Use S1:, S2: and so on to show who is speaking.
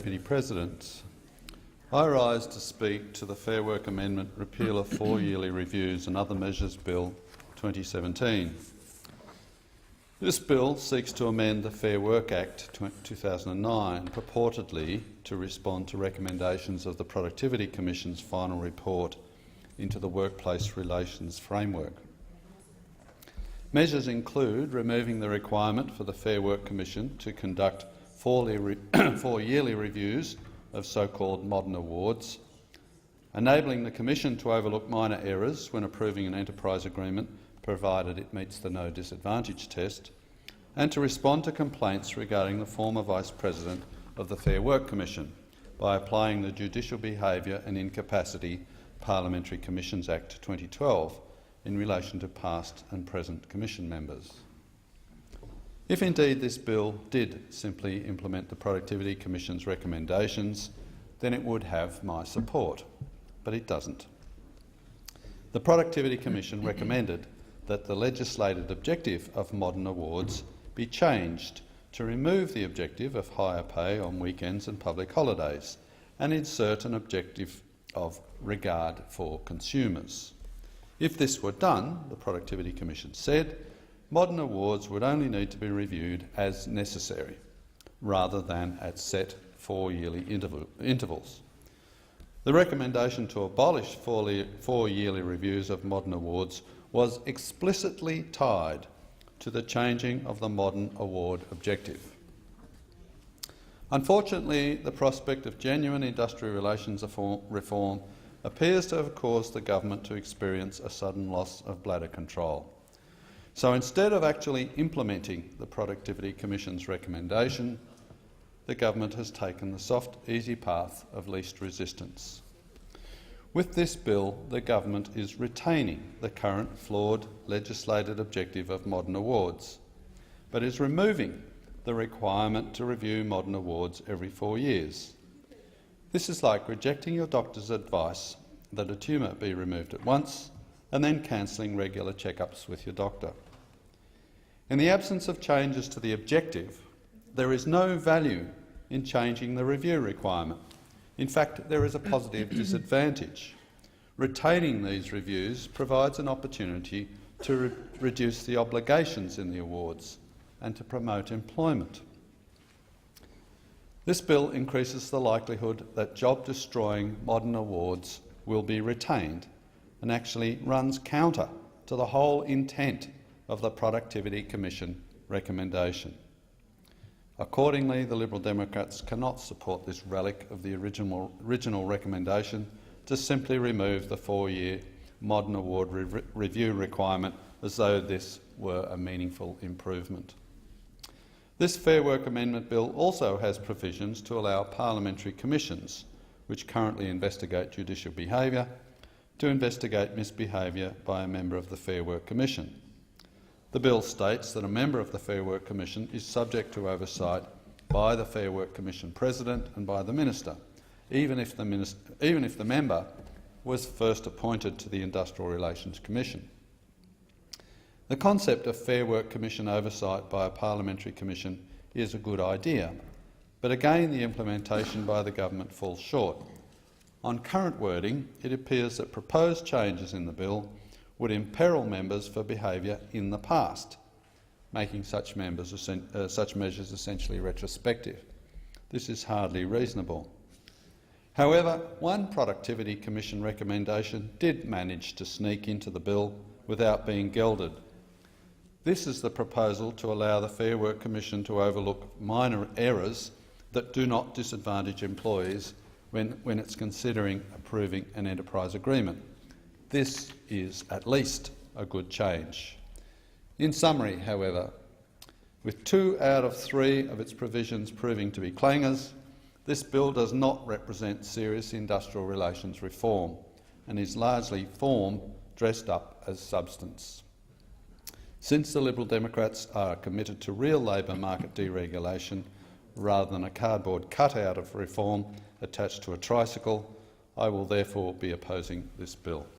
S1: Deputy President. I rise to speak to the Fair Work Amendment Repeal of 4 Yearly Reviews and Other Measures Bill 2017. This bill seeks to amend the Fair Work Act 2009, purportedly to respond to recommendations of the Productivity Commission's final report into the workplace relations framework. Measures include removing the requirement for the Fair Work Commission to conduct 4 yearly reviews of so-called modern awards, enabling the Commission to overlook minor errors when approving an enterprise agreement provided it meets the no disadvantage test, and to respond to complaints regarding the former Vice President of the Fair Work Commission by applying the Judicial Behaviour and Incapacity Parliamentary Commissions Act 2012 in relation to past and present Commission members. If indeed this bill did simply implement the Productivity Commission's recommendations, then it would have my support, but it doesn't. The Productivity Commission recommended that the legislated objective of modern awards be changed to remove the objective of higher pay on weekends and public holidays and insert an objective of regard for consumers. If this were done, the Productivity Commission said, modern awards would only need to be reviewed as necessary, rather than at set 4 yearly intervals. The recommendation to abolish 4 yearly reviews of modern awards was explicitly tied to the changing of the modern award objective. Unfortunately, the prospect of genuine industrial relations reform appears to have caused the government to experience a sudden loss of bladder control. So instead of actually implementing the Productivity Commission's recommendation, the government has taken the soft, easy path of least resistance. With this bill, the government is retaining the current flawed legislated objective of modern awards, but is removing the requirement to review modern awards every 4 years. This is like rejecting your doctor's advice that a tumour be removed at once and then cancelling regular checkups with your doctor. In the absence of changes to the objective, there is no value in changing the review requirement. In fact, there is a positive disadvantage. Retaining these reviews provides an opportunity to reduce the obligations in the awards and to promote employment. This bill increases the likelihood that job-destroying modern awards will be retained and actually runs counter to the whole intent of the Productivity Commission recommendation. Accordingly, the Liberal Democrats cannot support this relic of the original recommendation to simply remove the 4-year modern award review requirement as though this were a meaningful improvement. This Fair Work Amendment Bill also has provisions to allow parliamentary commissions, which currently investigate judicial behaviour, to investigate misbehaviour by a member of the Fair Work Commission. The bill states that a member of the Fair Work Commission is subject to oversight by the Fair Work Commission President and by the Minister, even if the member was first appointed to the Industrial Relations Commission. The concept of Fair Work Commission oversight by a parliamentary commission is a good idea, but again the implementation by the government falls short. On current wording, it appears that proposed changes in the bill would imperil members for behaviour in the past, making such measures essentially retrospective. This is hardly reasonable. However, one Productivity Commission recommendation did manage to sneak into the bill without being gelded. This is the proposal to allow the Fair Work Commission to overlook minor errors that do not disadvantage employees when it's considering approving an enterprise agreement. This is at least a good change. In summary, however, with 2 out of 3 of its provisions proving to be clangers, this bill does not represent serious industrial relations reform and is largely form dressed up as substance. Since the Liberal Democrats are committed to real labour market deregulation rather than a cardboard cutout of reform attached to a tricycle, I will therefore be opposing this bill.